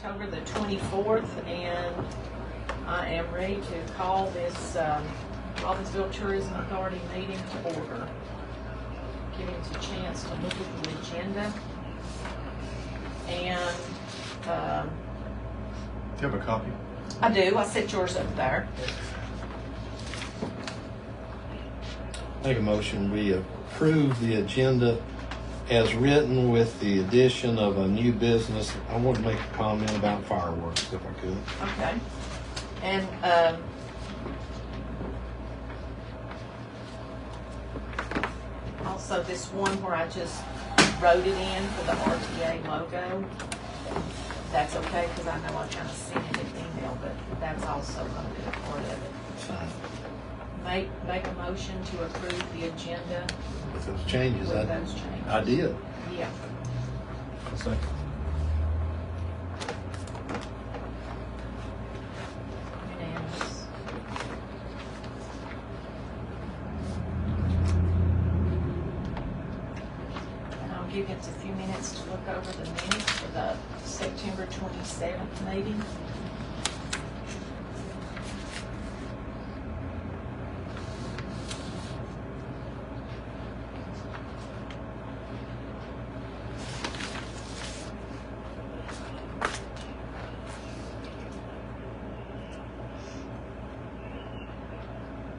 October the 24th, and I am ready to call this Robbinsville Tourism Authority meeting to order. Giving us a chance to look at the agenda. And do you have a copy? I do. I set yours up there. Make a motion we approve the agenda as written with the addition of a new business. I want to make a comment about fireworks if I could. Okay. And also this one where I just wrote it in for the RTA logo. That's okay because I know I kind of sent it in email, but that's also going to be a part of it. Fine. Make a motion to approve the agenda With those changes, with those changes. I did. Yeah. Second. Unanimous. And I'll give you a few minutes to look over the minutes for the September 27th meeting.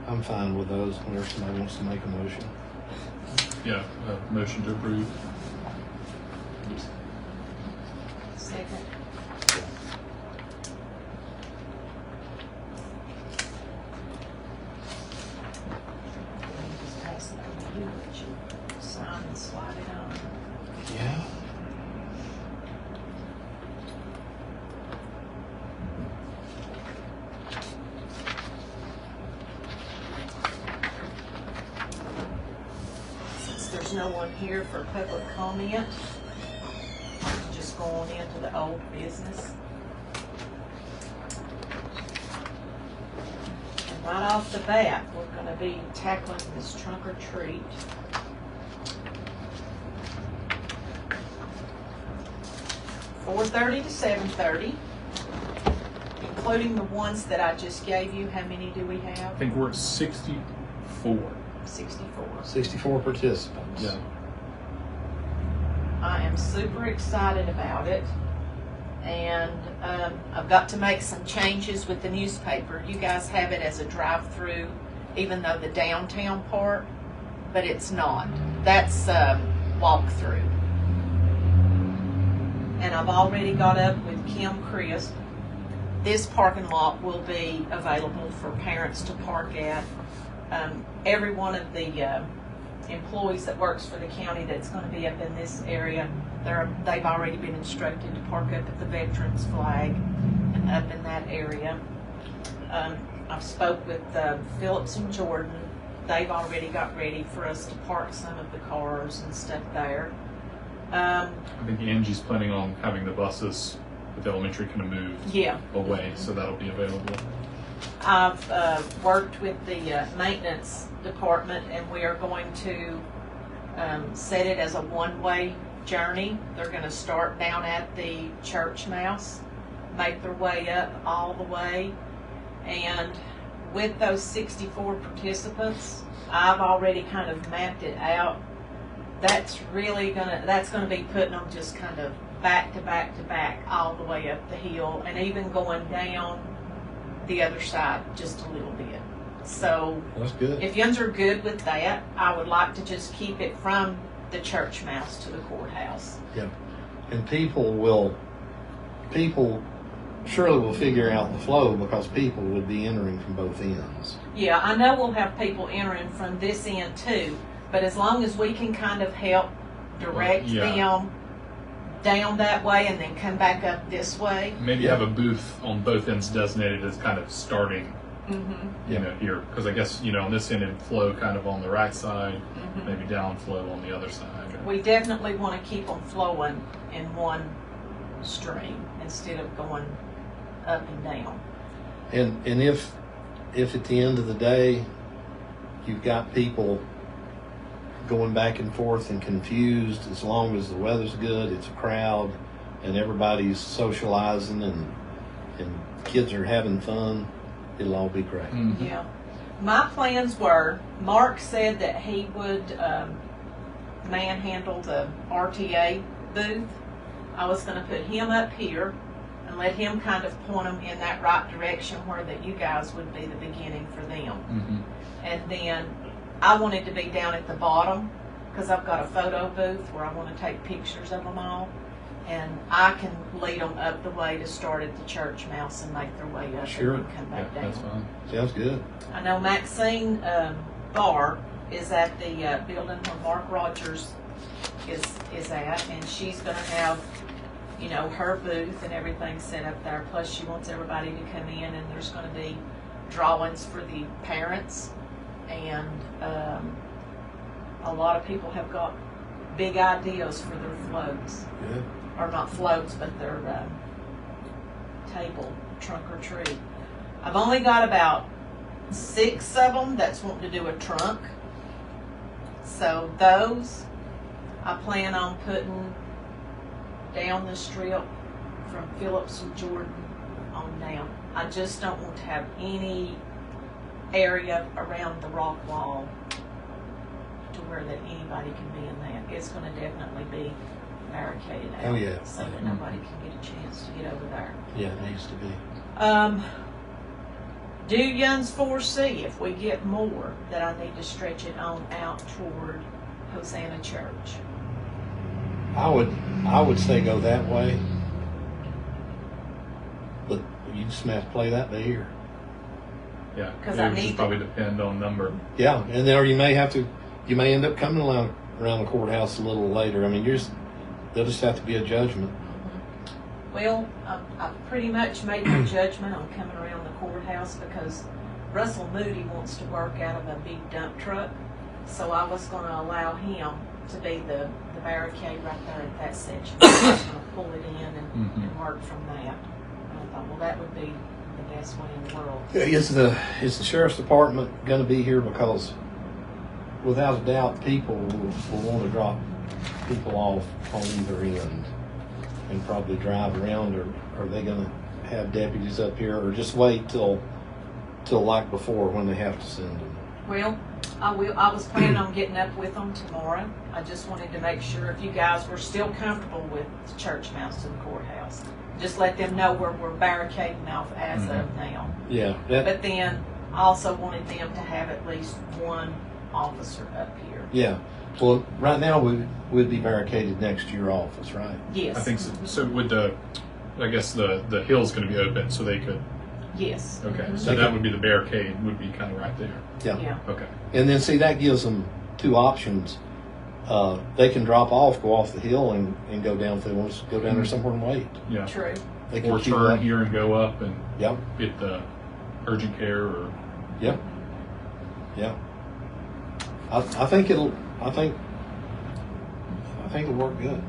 I'm fine with those unless somebody wants to make a motion. Yeah, motion to approve. Second. Just pass it over to you, let you sign and slide it on. Yeah. Since there's no one here for public comment, just go on into the old business. And right off the bat, we're gonna be tackling this trunk or treat. $4:30 to 7:30, including the ones that I just gave you. How many do we I have? think we're at 64. 64. 64 participants. Yeah. I am super excited about it, and I've got to make some changes with the newspaper. You guys have it as a drive-through, even though the downtown part, but it's not. That's walk-through. And I've already got up with Kim Crisp. This parking lot will be available for parents to park at. Every one of the employees that works for the county that's going to be up in this area, they've already been instructed to park up at the Veterans Flag and up in that area. I've spoke with Phillips and Jordan. They've already got ready for us to park some of the cars and stuff there. I think Angie's planning on having the buses with the elementary kind of moved away, so that'll be available. I've worked with the maintenance department, and we are going to set it as a one-way journey. They're going to start down at the church mouse, make their way up all the way, and with those 64 participants, I've already kind of mapped it out. That's gonna be putting them just kind of back to back to back all the way up the hill, and even going down the other side just a little bit. So That's good. if yous are good with that, I would like to just keep it from the church mouse to the courthouse. Yeah. And people surely will figure out the flow because people would be entering from both ends. Yeah, I know we'll have people entering from this end too, but as long as we can kind of help direct them down that way and then come back up this way. Maybe have a booth on both ends designated as kind of starting, here. Because I guess, on this end it'd flow kind of on the right side, maybe down flow on the other side. We definitely want to keep them flowing in one stream instead of going up and down. And if at the end of the day you've got people going back and forth and confused, as long as the weather's good, it's a crowd, and everybody's socializing and kids are having fun, it'll all be great. Mhm. Yeah. My plans were, Mark said that he would manhandle the RTA booth. I was going to put him up here and let him kind of point them in that right direction where that you guys would be the beginning for them. Mhm. And then I wanted to be down at the bottom because I've got a photo booth where I want to take pictures of them all. And I can lead them up the way to start at the church mouse and make their way up Sure. and then come Yeah, back down. that's fine. Sounds good. I know Maxine Barr is at the building where Mark Rogers is at, and she's going to have, you know, her booth and everything set up there. Plus, she wants everybody to come in, and there's going to be drawings for the parents, and a lot of people have got big ideas for their floats, Good. or not floats, but their table trunk or treat. I've only got about 6 of them that's wanting to do a trunk. So those I plan on putting down the strip from Phillips and Jordan on down. I just don't want to have any area around the rock wall to where that anybody can be in that. It's going to definitely be barricaded out. Oh, yeah. So that nobody can get a chance to get over there. Yeah, it needs to be. Do yuns foresee if we get more that I need to stretch it on out toward Hosanna Church? I would say go that way, but you just have to play that by ear. Yeah, 'Cause it I would just need probably depend on number. Yeah, and then or you may end up coming around the courthouse a little later. I mean, there'll just have to be a judgment. Well, I've pretty much made my judgment on coming around the courthouse because Russell Moody wants to work out of a big dump truck. So I was going to allow him to be the barricade right there at that section. I was going to pull it in and work from that. And I thought, well, that would be the best way in the world. Is the sheriff's department going to be here? Because without a doubt, people will want to drop people off on either end and probably drive around, or are they going to have deputies up here, or just wait till like before when they have to send them? Well, I was planning on getting up with them tomorrow. I just wanted to make sure if you guys were still comfortable with the church mouse to the courthouse. Just let them know where we're barricading off as of now. Yeah. But then I also wanted them to have at least one officer up here. Yeah. Well, right now we'd be barricaded next to your office, right? Yes. I think so. So would I guess the hill's going to be open so they could. Yes. Okay, Mhm. so that would be the barricade would be kind of right there. Yeah. Okay. And then see, that gives them two options. They can drop off, go off the hill, and go down if they want to go down there somewhere and wait. Yeah. True. They can Or keep turn up. here and go up and Yep. get the urgent care or. Yep. Yeah. I think it'll work good.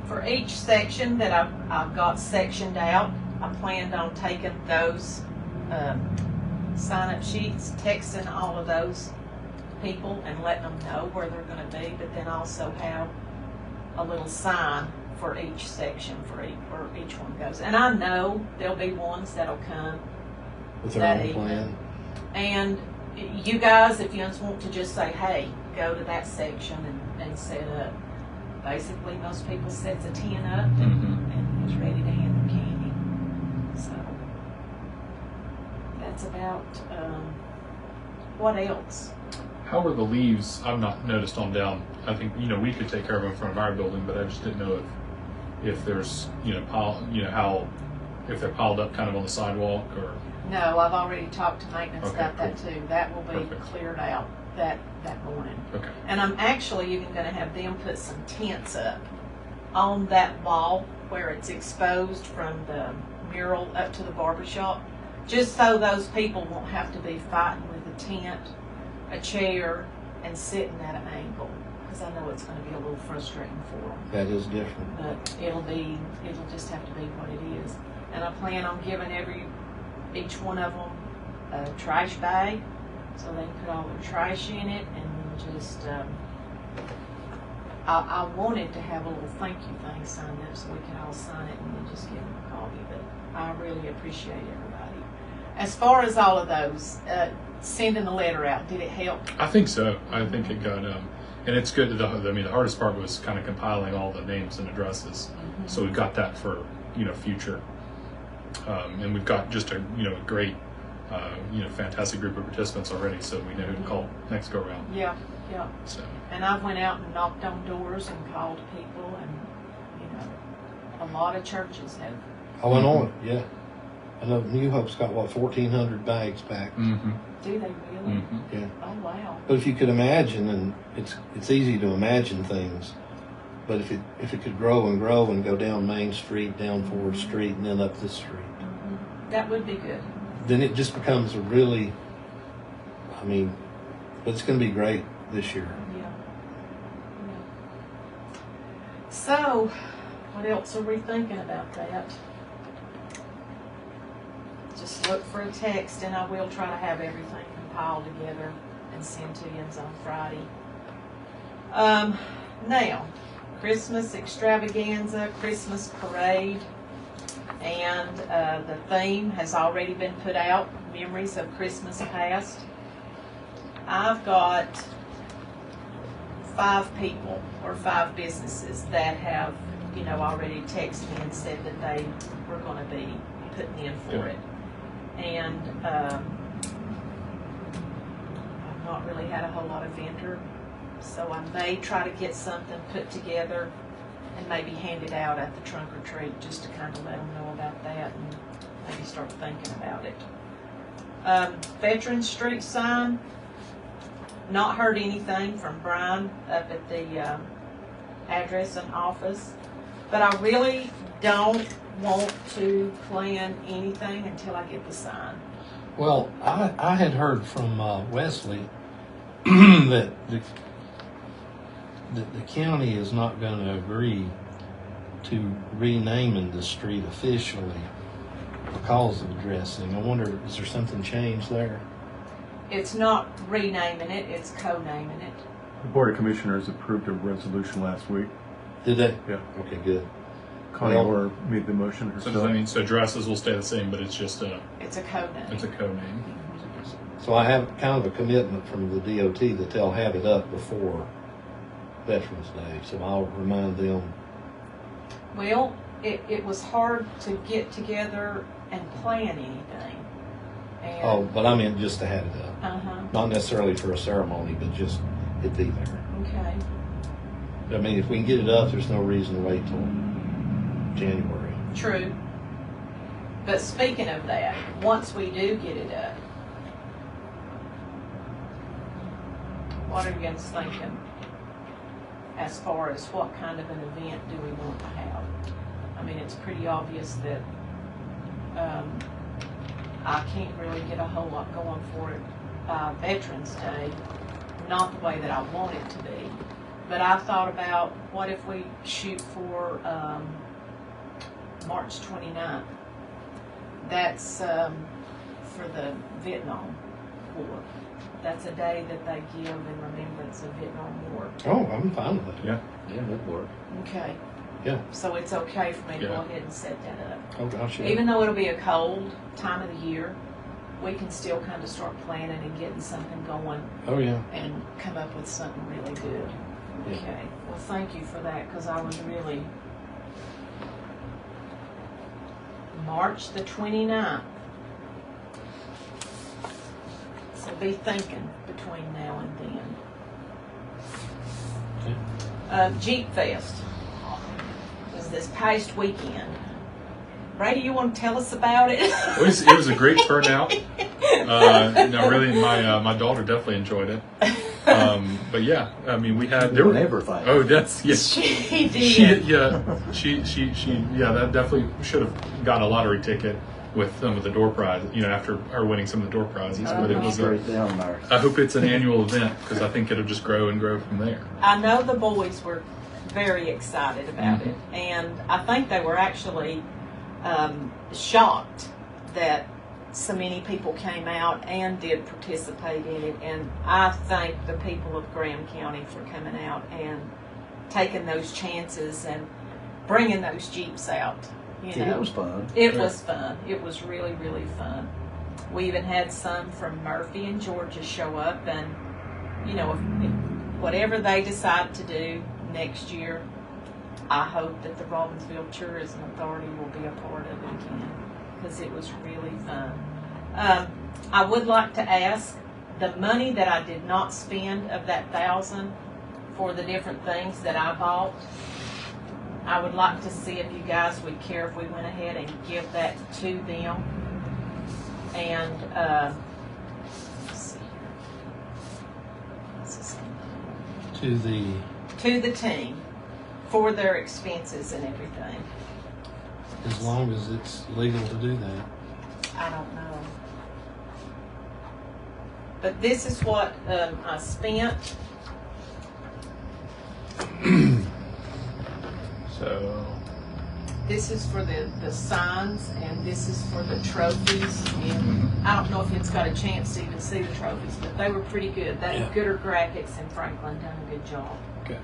For each section that I've got sectioned out, I planned on taking those sign-up sheets, texting all of those people and letting them know where they're going to be, but then also have a little sign for each section where each one goes. And I know there'll be ones that'll come With their that own evening. plan. And you guys, if you just want to just say, hey, go to that section and set up. Basically, most people sets a tent up and is ready to hand them candy. So that's about what else? How are the leaves? I've not noticed on down. I think we could take care of them in front of our building, but I just didn't know if there's how if they're piled up kind of on the sidewalk or. No, I've already talked to maintenance Okay, about that cool. too. That will be Perfect. cleared out that morning. Okay. And I'm actually even going to have them put some tents up on that wall where it's exposed from the mural up to the barber shop, just so those people won't have to be fighting with a tent, a chair, and sitting at an angle. Because I know it's going to be a little frustrating for them. That is different. But it'll just have to be what it is. And I plan on giving each one of them a trash bag so they can put all their trash in it and just I wanted to have a little thank you thing signed up so we could all sign it and then just give them a copy, but I really appreciate everybody. As far as all of those, sending the letter out, did it help? I think so. I think it got, and it's good. The hardest part was kind of compiling all the names and addresses. Mm-hmm. So we've got that for, future. And we've got just a, great, fantastic group of participants already. So we know who to call next go around. Yeah. So. And I went out and knocked on doors and called people, and a lot of churches have. I went on it, yeah. I know New Hope's got 1,400 bags back. Mm-hmm. Do they really? Mm-hmm. Yeah. Oh wow. But if you could imagine, and it's easy to imagine things, but if it could grow and grow and go down Main Street, down 4th Street, and then up this street, Mm-hmm. That would be good. then it just becomes a really, but it's going to be great this year. Yeah. So, what else are we thinking about that? Just look for a text, and I will try to have everything compiled together and send to you on Friday. Now, Christmas extravaganza, Christmas parade, and the theme has already been put out, Memories of Christmas Past. I've got 5 people or 5 businesses that have, already texted me and said that they were going to be putting in for it. And I've not really had a whole lot of vendor, so I may try to get something put together and maybe hand it out at the trunk or treat just to kind of let them know about that and maybe start thinking about it. Veterans Street sign, not heard anything from Brian up at the address and office, but I really don't want to plan anything until I get the sign. Well, I had heard from Wesley that the county is not going to agree to renaming the street officially because of addressing. I wonder, is there something changed there? It's not renaming it, it's co-naming it. The Board of Commissioners approved a resolution last week. Did they? Yeah. Okay, good. Connie Well- Orr made the motion So herself. does that mean addresses will stay the same, but it's just It's a co-name. it's a code name? So I have kind of a commitment from the DOT that they'll have it up before Veterans Day, so I'll remind them. Well, it was hard to get together and plan anything. And, Oh, but I meant just to have it up. Uh-huh. Not necessarily for a ceremony, but just it be there. Okay. I mean, if we can get it up, there's no reason to wait till January. True. But speaking of that, once we do get it up, what are you guys thinking as far as what kind of an event do we want to have? I mean, it's pretty obvious that I can't really get a whole lot going for it by Veterans Day, not the way that I want it to be. But I thought about, what if we shoot for March 29th? That's for the Vietnam War. That's a day that they give in remembrance of Vietnam War. Oh, I'm fine with that. Yeah. Yeah, that'd work. Okay. Yeah. So it's okay for me to go Yeah. ahead and set that up. Oh, gosh, yeah. Even though it'll be a cold time of the year, we can still kind of start planning and getting something going Oh, yeah. and come up with something really good. Yeah. Okay. Well, thank you for that, because I was really... March the 29th. So be thinking between now and then. Okay. Jeep Fest was this past weekend. Brady, you want to tell us about it? It was a great turnout. No, really, my daughter definitely enjoyed it. But yeah, I mean, we had there were everything. Oh, that's yeah. She did. She that definitely should have got a lottery ticket with some of the door prize. After her winning some of the door prizes. But it was Straight down there. I hope it's an annual event, because I think it'll just grow and grow from there. I know the boys were very excited about it, and I think they were actually shocked that so many people came out and did participate in it. And I thank the people of Graham County for coming out and taking those chances and bringing those Jeeps out. You know, It was fun. It was fun. It was really, really fun. We even had some from Murphy and Georgia show up, and you know, if whatever they decide to do next year, I hope that the Robbinsville Tourism Authority will be a part of it again, because it was really fun. I would like to ask, the money that I did not spend of that $1,000 for the different things that I bought, I would like to see if you guys would care if we went ahead and give that to them. And let's see here. What's this one? To the team for their expenses and everything. As long as it's legal to do that. I don't know. But this is what I spent. So, This is for the signs, and this is for the trophies. And I don't know if it's got a chance to even see the trophies, but they were pretty good. That Yeah. Gooder Graphics in Franklin done a good job. Okay.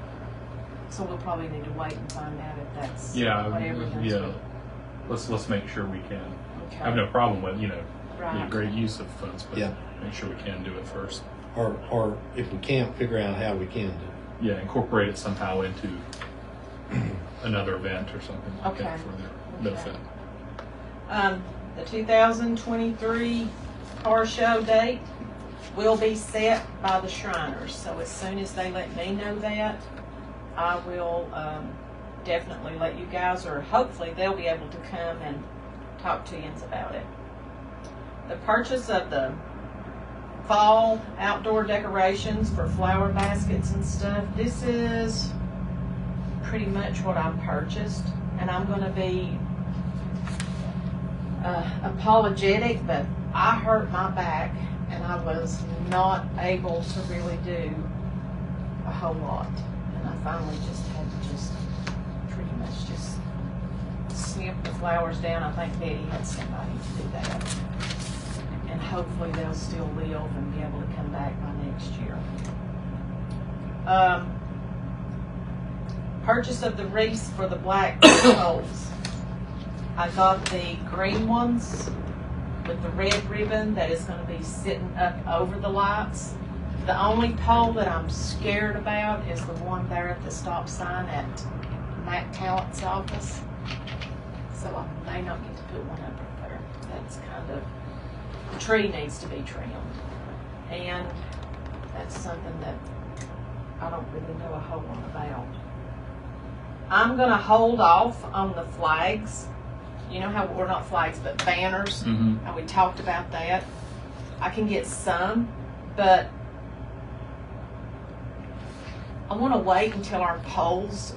So we'll probably need to wait and find out if that's yeah, whatever. let's make sure we can. Okay. I have no problem with, the Right. great use of funds, but Yeah. make sure we can do it first. Or if we can't, figure out how we can do it. Yeah, incorporate it somehow into another event or something like Okay. that for their benefit. The 2023 car show date will be set by the Shriners. So as soon as they let me know that, I will definitely let you guys, or hopefully they'll be able to come and talk to you about it. The purchase of the fall outdoor decorations for flower baskets and stuff, this is pretty much what I purchased, and I'm going to be apologetic, but I hurt my back and I was not able to really do a whole lot, and I finally just had to pretty much just snip the flowers down. I think Betty had somebody to do that, and hopefully they'll still live and be able to come back by next year. Purchase of the wreaths for the black poles. I got the green ones with the red ribbon that is going to be sitting up over the lights. The only pole that I'm scared about is the one there at the stop sign at Matt Talent's office. So I may not get to put one up there. That's kind of, the tree needs to be trimmed. And that's something that I don't really know a whole lot about. I'm going to hold off on the flags. You know how we're not flags, but banners. Mm-hmm. And we talked about that. I can get some, but I want to wait until our poles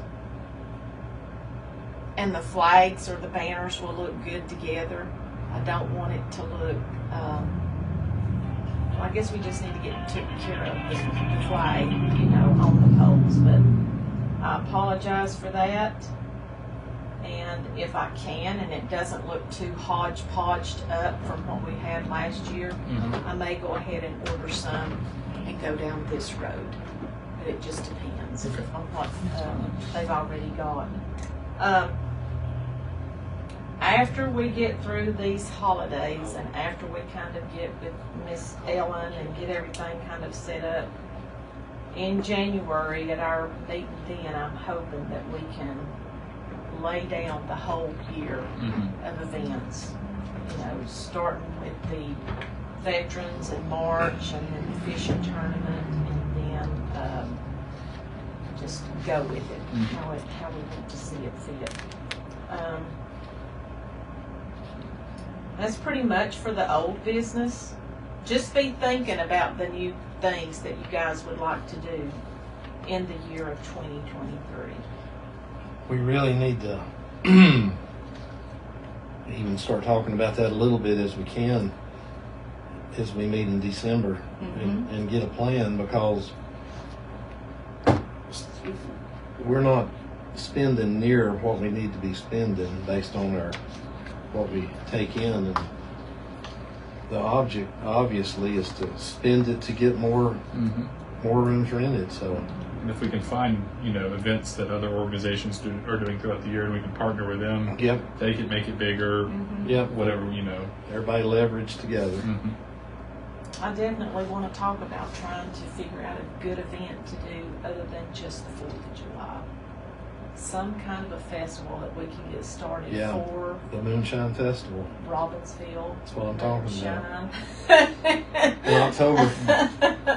and the flags or the banners will look good together. I don't want it to look, well, I guess we just need to get taken care of the flag, on the poles, but I apologize for that. And if I can, and it doesn't look too hodgepodged up from what we had last year, Mm-hmm. I may go ahead and order some and go down this road. But it just depends Okay. on what they've already got. After we get through these holidays and after we kind of get with Miss Ellen and get everything kind of set up, in January at our meeting then, I'm hoping that we can lay down the whole year Mm-hmm. of events. Starting with the veterans in March, and then the fishing tournament, and then just go with it, how we want to see it fit. That's pretty much for the old business. Just be thinking about the new things that you guys would like to do in the year of 2023. We really need to even start talking about that a little bit as we can, as we meet in December, and get a plan, because we're not spending near what we need to be spending based on what we take in, and the object obviously is to spend it to get more Mm-hmm. more rooms rented. So And if we can find, events that other organizations are doing throughout the year, and we can partner with them, Yep. they could make it bigger, Yep. whatever, Everybody leverage together. Mhm. I definitely want to talk about trying to figure out a good event to do other than just the 4th of July. Some kind of a festival that we can get started Yeah. for The Moonshine Festival. Robbinsville. That's what I'm talking about. The October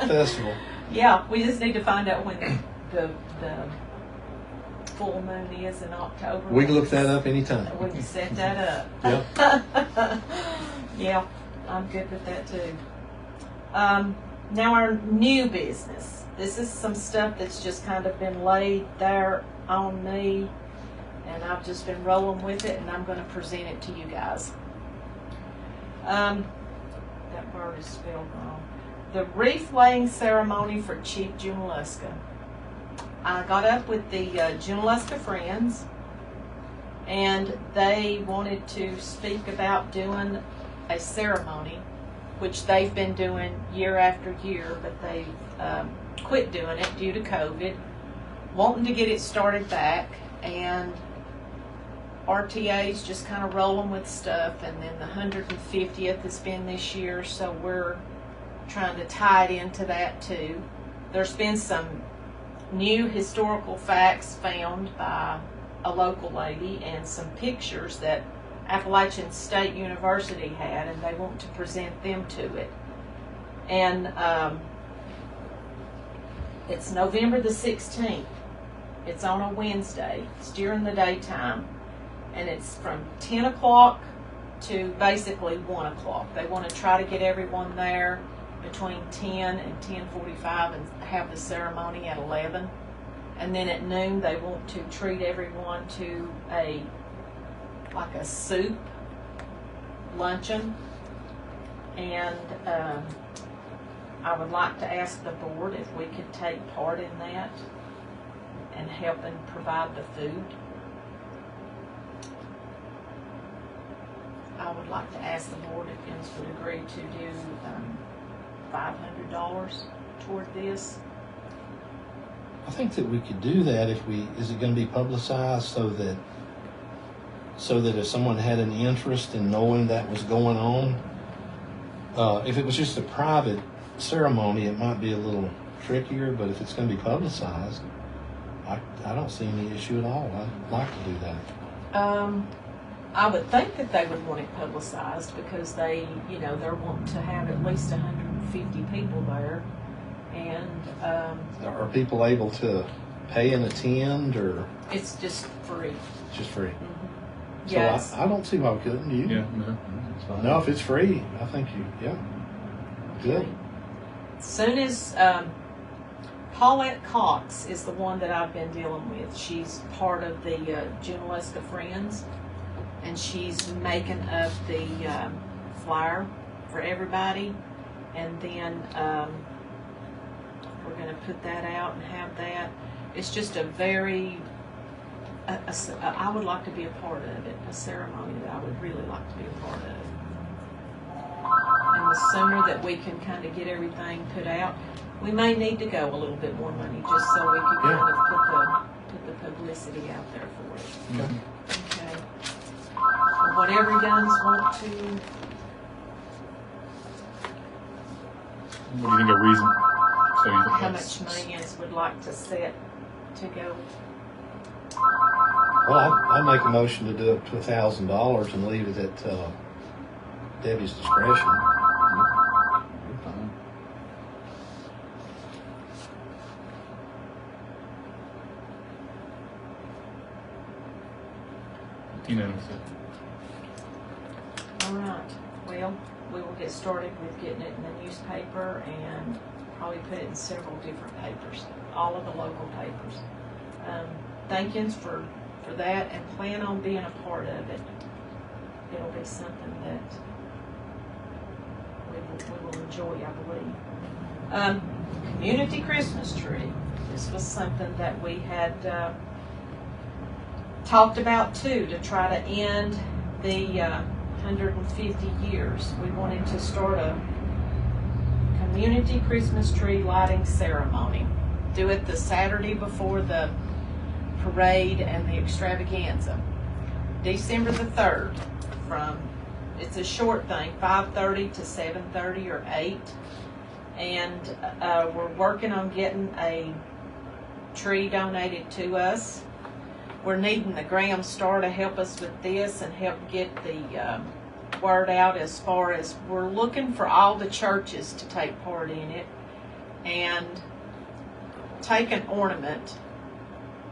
Festival. Yeah, we just need to find out when the full moon is in October. We can look that up anytime. We can set that up. Yep. Yeah, I'm good with that too. Now our new business. This is some stuff that's just kind of been laid there on me, and I've just been rolling with it, and I'm going to present it to you guys. That word is spelled wrong. The wreath laying ceremony for Chief Junaluska. I got up with the Junaluska Friends, and they wanted to speak about doing a ceremony, which they've been doing year after year, but they've quit doing it due to COVID, wanting to get it started back, and RTA's just kind of rolling with stuff, and then the 150th has been this year, so we're trying to tie it into that too. There's been some new historical facts found by a local lady and some pictures that Appalachian State University had, and they want to present them to it. And it's November the 16th. It's on a Wednesday. It's during the daytime, and it's from 10 o'clock to basically 1 o'clock. They want to try to get everyone there between 10 and 10:45 and have the ceremony at 11. And then at noon they want to treat everyone to a soup luncheon. And I would like to ask the board if we could take part in that and help and provide the food. I would like to ask the board if you would agree to do $500 toward this. I think that we could do that if is it going to be publicized so that if someone had an interest in knowing that was going on, if it was just a private ceremony, it might be a little trickier, but if it's going to be publicized, I don't see any issue at all. I'd like to do that. I would think that they would want it publicized because they're wanting to have at least 150 people there. And Are people able to pay and attend, or it's just free. it's just free? Mm-hmm. So Yes. I don't see why we couldn't. You? Yeah, no. No, if it's free, I think good. As soon as Paulette Cox is the one that I've been dealing with. She's part of the Junaluska Friends, and she's making up the flyer for everybody, and then we're going to put that out and have that. It's just a very I would like to be a part of it, a ceremony that I would really like to be a part of. And the sooner that we can kind of get everything put out, we may need to go a little bit more money just so we can kind of put the publicity out there for it. Mhm. Okay. Well, whatever you guys want to. What do you think a reason? So you think How that's- much money you would like to set to go? Well, I make a motion to do up to $1,000 and leave it at Debbie's discretion. Unanimous. All right. Well, we will get started with getting it in the newspaper and probably put it in several different papers, all of the local papers. Thank yous for that, and plan on being a part of it. It'll be something that we will enjoy, I believe. Community Christmas tree. This was something that we had talked about too, to try to end the 150 years. We wanted to start a community Christmas tree lighting ceremony. do it the Saturday before the parade and the extravaganza. December the 3rd, it's a short thing, 5:30 to 7:30 or 8. And we're working on getting a tree donated to us. We're needing the Graham Star to help us with this and help get the word out, as far as we're looking for all the churches to take part in it and take an ornament,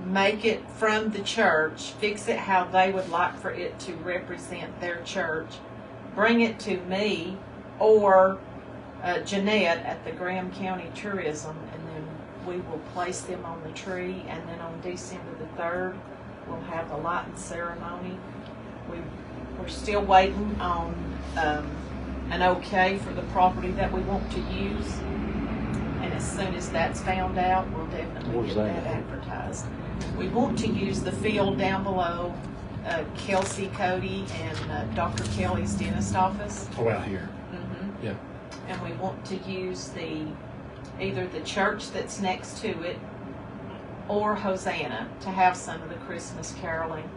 make it from the church, fix it how they would like for it to represent their church, bring it to me or Jeanette at the Graham County Tourism, and then we will place them on the tree. And then on December the 3rd, we'll have the lighting ceremony. We're still waiting on an okay for the property that we want to use. And as soon as that's found out, we'll definitely Where's get that that at? advertised. We want to use the field down below Kelsey Cody and Dr. Kelly's dentist office. Oh, out here. Mm-hmm. Yeah. And we want to use either the church that's next to it or Hosanna to have some of the Christmas caroling.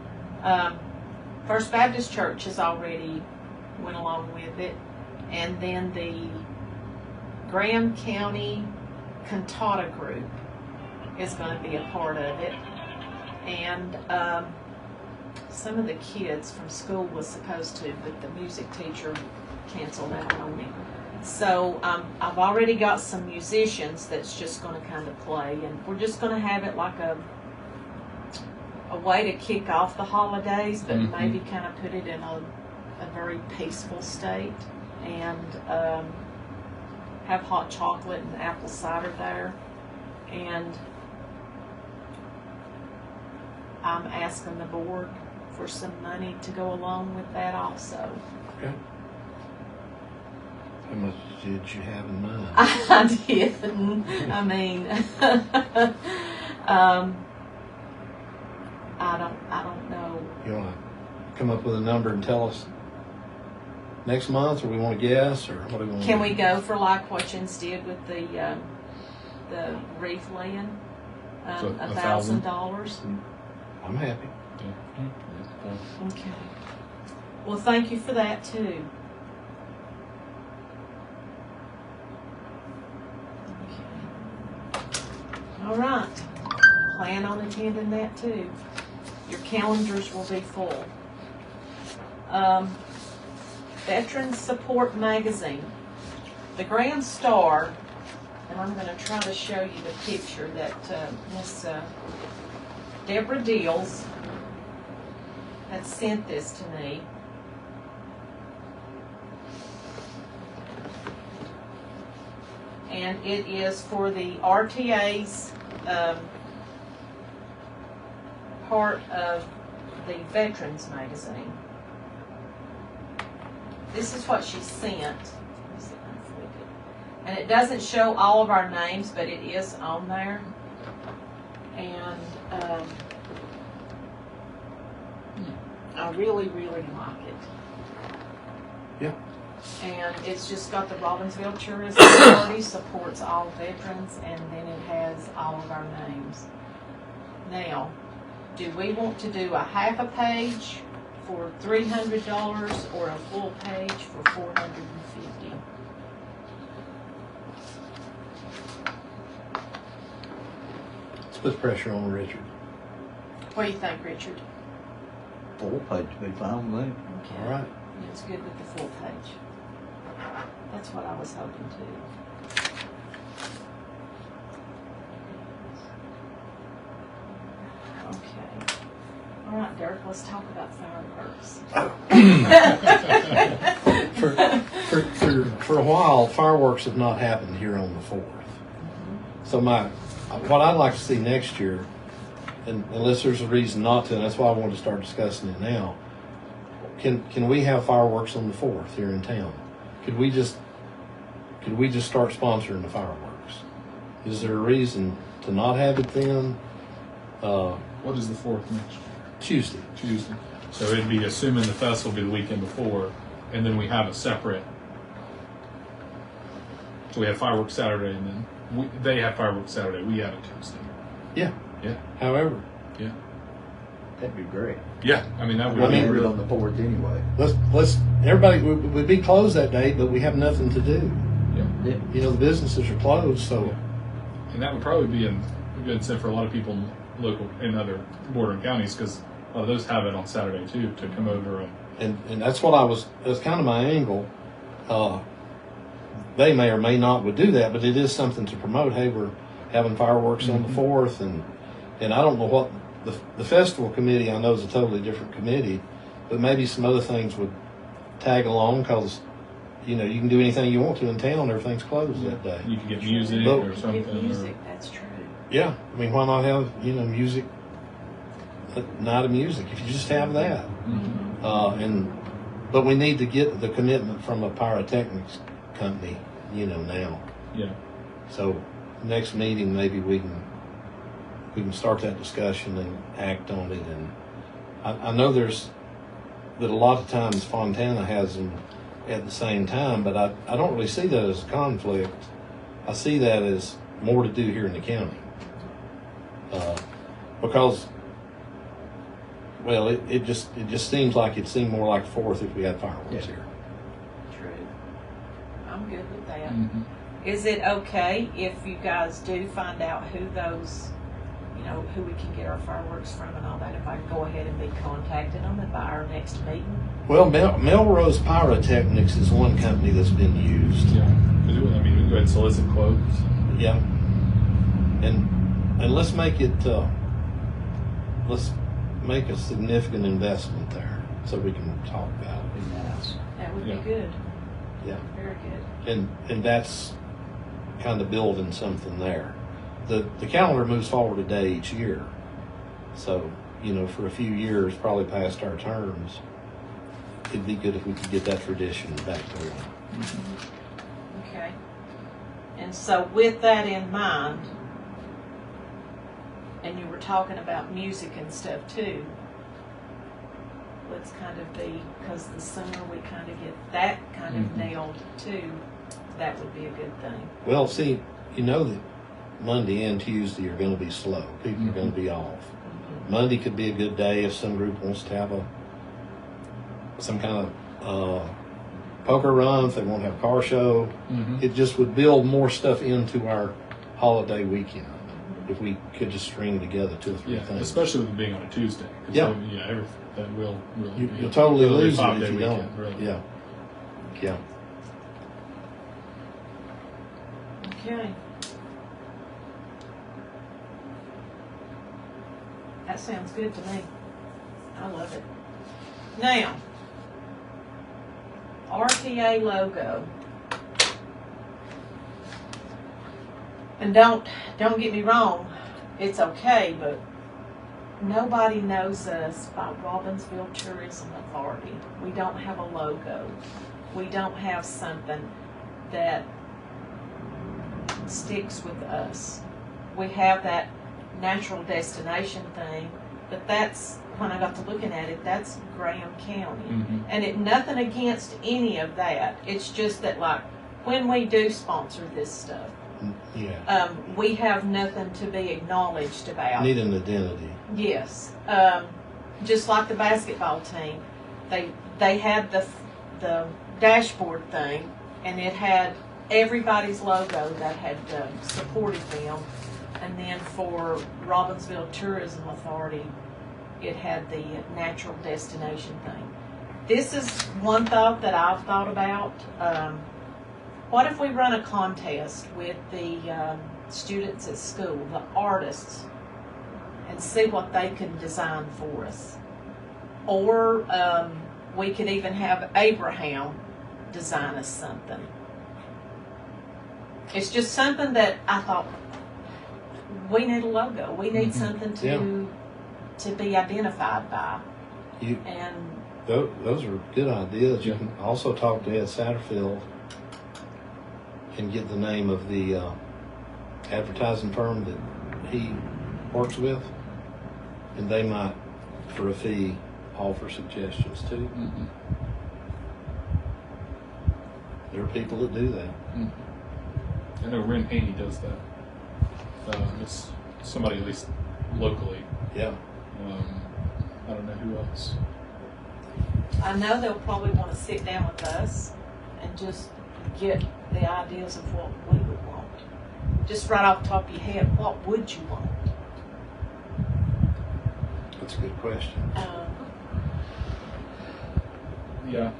First Baptist Church has already went along with it, and then the Graham County Cantata Group is going to be a part of it, and some of the kids from school was supposed to, but the music teacher canceled out on me. So I've already got some musicians that's just going to kind of play, and we're just going to have it like a way to kick off the holidays, but maybe kind of put it in a very peaceful state, and have hot chocolate and apple cider there. And I'm asking the board for some money to go along with that also. Okay. How much did you have in mind? I didn't. I mean, I don't know. You want to come up with a number and tell us next month, or we want to guess, or what do we want? Can we go for like what you did with the wreath laying? So, $1,000? $1,000. I'm happy. Okay. Well, thank you for that too. Okay. All right. Plan on attending that too. Your calendars will be full. Veterans Support Magazine. The Grand Star, and I'm going to try to show you the picture that Miss Deborah Deals had sent this to me. And it is for the RTA's part of the Veterans Magazine. This is what she sent. Let me see if I can flip it. And it doesn't show all of our names, but it is on there. And I really, really like it. Yeah. And it's just got the Robbinsville Tourism Authority supports all veterans, and then it has all of our names. Now, do we want to do a half a page for $300 or a full page for $450? Let's put pressure on Richard. What do you think, Richard? Full page would be fine with me. Okay. All right. It's good with the full page. That's what I was hoping to. Okay. All right, Derek, let's talk about fireworks. For a while, fireworks have not happened here on the 4th. So what I'd like to see next year, and unless there's a reason not to, and that's why I wanted to start discussing it now, can we have fireworks on the 4th here in town? Could we just start sponsoring the fireworks? Is there a reason to not have it then? What is the 4th next year? Tuesday. Tuesday. So it'd be assuming the festival will be the weekend before, and then we have a separate. So we have fireworks Saturday, and then they have fireworks Saturday. We have it Tuesday. Yeah. Yeah. However, Yeah. That'd be great. Yeah. I mean, that would I be mean, Do it really. on the 4th anyway. let's everybody we'd be closed that day, but we have nothing to do. Yeah. Yeah. You know, the businesses are closed, so And that would probably be a good incentive for a lot of people local in other bordering counties because a lot of those have it on Saturday too to come over and that's what that's kind of my angle. They may or may not would do that, but it is something to promote. Hey, we're having fireworks on the 4th, and I don't know what the festival committee, I know, is a totally different committee, but maybe some other things would tag along because you know you can do anything you want to in town. Everything's closed that day. You could get music But- or something. Give music, that's true. Yeah, I mean, why not have music? A night of music. If you just have that, but we need to get the commitment from a pyrotechnics company. Now. Yeah. So next meeting, maybe we can start that discussion and act on it. And I know that a lot of times Fontana has them at the same time, but I don't really see that as a conflict. I see that as more to do here in the county. Because, well, it just seems like it'd seem more like the 4th if we had fireworks here. True. I'm good with that. Mm-hmm. Is it okay if you guys do find out who those, who we can get our fireworks from and all that, if I go ahead and be contacting them by our next meeting? Well, Melrose Pyrotechnics is one company that's been used. Yeah. 'Cause we can go ahead and solicit quotes. Yeah. And let's make it, let's make a significant investment there so we can talk about it. Be nice. That would Yeah. be good. Yeah. Very good. And that's kind of building something there. The calendar moves forward a day each year. So, for a few years, probably past our terms, it'd be good if we could get that tradition back going. Okay. And so with that in mind, and you were talking about music and stuff too, let's kind of be, because the sooner we kind of get that kind of nailed too, that would be a good thing. Well, see, that Monday and Tuesday are going to be slow. People are going to be off. Monday could be a good day if some group wants to have some kind of poker run, if they want to have a car show. It just would build more stuff into our holiday weekend if we could just string together 2 or 3 Yeah. things. Especially with it being on a Tuesday. 'Cause Yeah. That will really be You'll totally really lose it 5-day if you weekend, don't. Really. Yeah. Yeah. Okay. That sounds good to me. I love it. Now, RTA logo. And don't get me wrong, it's okay, but nobody knows us by Robbinsville Tourism Authority. We don't have a logo. We don't have something that sticks with us. We have that natural destination thing, but that's, when I got to looking at it, that's Graham County. And it nothing against any of that. It's just that, like, when we do sponsor this stuff, Yeah. we have nothing to be acknowledged about. Need an identity. Yes, just like the basketball team, they had the dashboard thing, and it had everybody's logo that had supported them, and then for Robbinsville Tourism Authority, it had the natural destination thing. This is one thought that I've thought about. What if we run a contest with the students at school, the artists, and see what they can design for us? Or we could even have Abraham design us something. It's just something that I thought, we need a logo. We need something to be identified by. And Those are good ideas. You can also talk to Ed Satterfield and get the name of the advertising firm that he works with, and they might, for a fee, offer suggestions too. There are people that do that. I know Ren Haney does that. It's somebody at least locally. Yeah. I don't know who else. I know they'll probably want to sit down with us and just get the ideas of what we would want. Just right off the top of your head, what would you want? That's a good question. Yeah.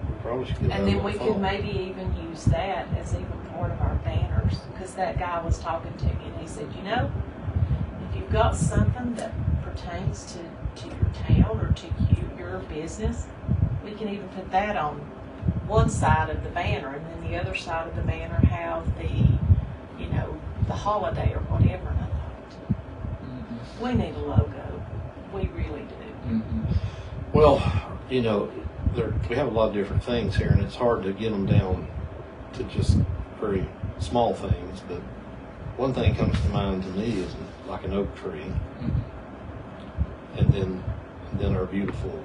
We probably should get And that then on we the could phone. maybe even use that as even part of our banners, because that guy was talking to me and he said, you know, if you've got something that pertains to your town or to your business, we can even put that on one side of the banner, and then the other side of the banner have the holiday or whatever. And I thought, we need a logo. We really do. Well, we have a lot of different things here, and it's hard to get them down to just very small things. But one thing comes to mind to me is like an oak tree, and then our beautiful,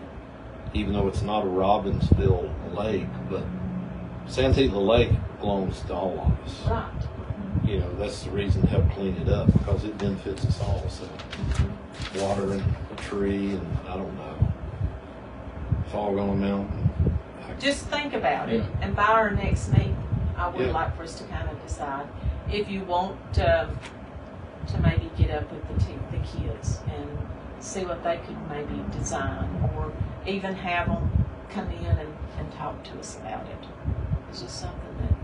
even though it's not a Robbinsville lake, but Santita Lake belongs to all of us. Right. That's the reason to help clean it up, because it benefits us all. So watering a tree, and I don't know, fog on a mountain. Just think about it, Yeah. and by our next meeting, I would Yeah. like for us to kind of decide if you want to maybe get up with the kids and see what they could maybe design, or even have them come in and talk to us about it. It's just something that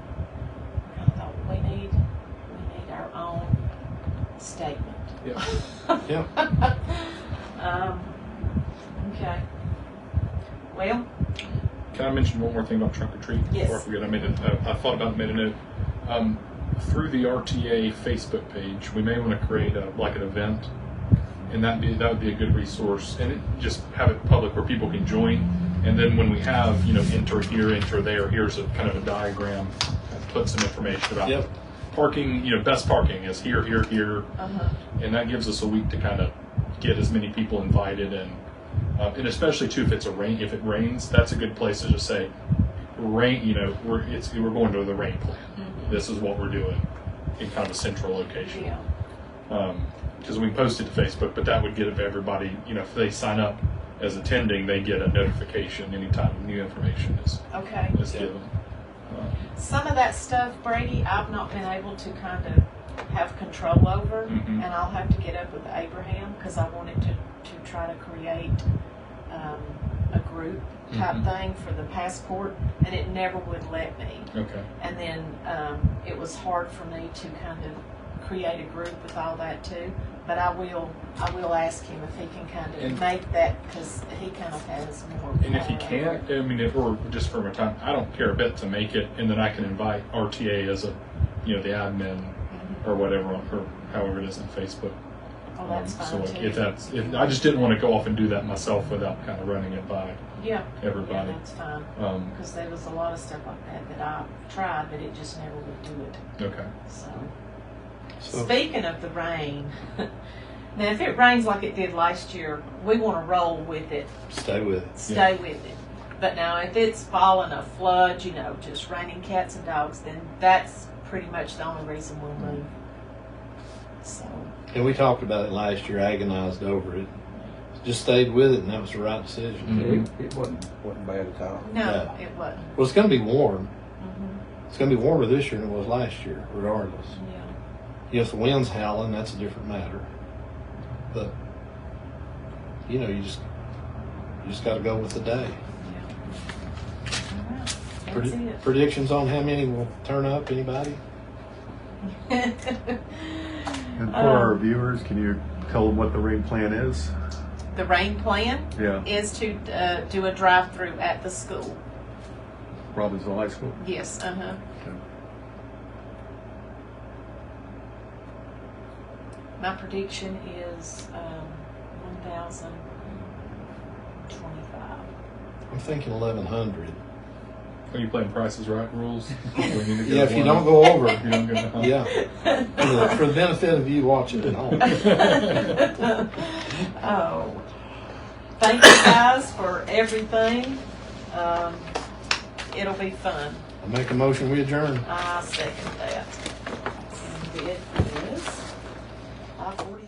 I thought we need our own statement. Yeah. Yeah. Okay. Well, Can I mention one more thing about trunk or treat? Yes. Before I forget, I thought about it, made a note. Through the RTA Facebook page, we may want to create like an event, and that would be a good resource, and just have it public where people can join. And then when we have enter here, enter there, here's a kind of a diagram, put some information about Yep. parking. Best parking is here, here, here, and that gives us a week to kind of get as many people invited, and especially too if it rains, that's a good place to just say, rain. We're going to the rain plan. This is what we're doing in kind of a central location. yeah. Because we can post it to Facebook, but that would get everybody. If they sign up as attending, they get a notification anytime new information is Okay. given. Some of that stuff, Brady, I've not been able to kind of have control over, Mhm. and I'll have to get up with Abraham, because I wanted to try to create a group type Mhm. thing for the passport, and it never would let me. Okay. And then it was hard for me to kind of create a group with all that too. But I will ask him if he can kind of And- make that, because he kind of has more. And if you power can't, over it. if we're just for a time, I don't care a bit to make it, and then I can invite RTA as the admin or whatever, or however it is on Facebook. Oh, that's So fine too. if I just didn't want to go off and do that myself without kind of running it by Yeah. everybody. Yeah, that's fine. Um, Because there was a lot of stuff like that I tried, but it just never would do it. okay. So Speaking of the rain, now if it rains like it did last year, we want to roll with it, stay with it. stay with it. But now if it's falling a flood, just raining cats and dogs, then that's pretty much the only reason we'll move. So, And we talked about it last year, agonized over it. Just stayed with it, and that was the right decision. It wasn't bad at all. no, Yeah. it wasn't. Well, it's going to be warm. Mhm. It's going to be warmer this year than it was last year, regardless. Yeah. If the wind's howling, that's a different matter. But you just got to go with the day. Yeah. All right. That's it. Predictions on how many will turn up? Anybody? And for our viewers, can you tell them what the rain plan is? The rain plan Yeah, is to do a drive-through at the school. Robbinsville High School. Yes, Okay. My prediction is 1,025. I'm thinking 1,100. Are you playing Prices Right rules? We need to Yeah, if you one. don't go over, You don't go down. yeah. For the benefit of you watching at home. Oh. Thank you guys for everything. It'll be fun. I make a motion, we adjourn. I second that. And it is 5:40.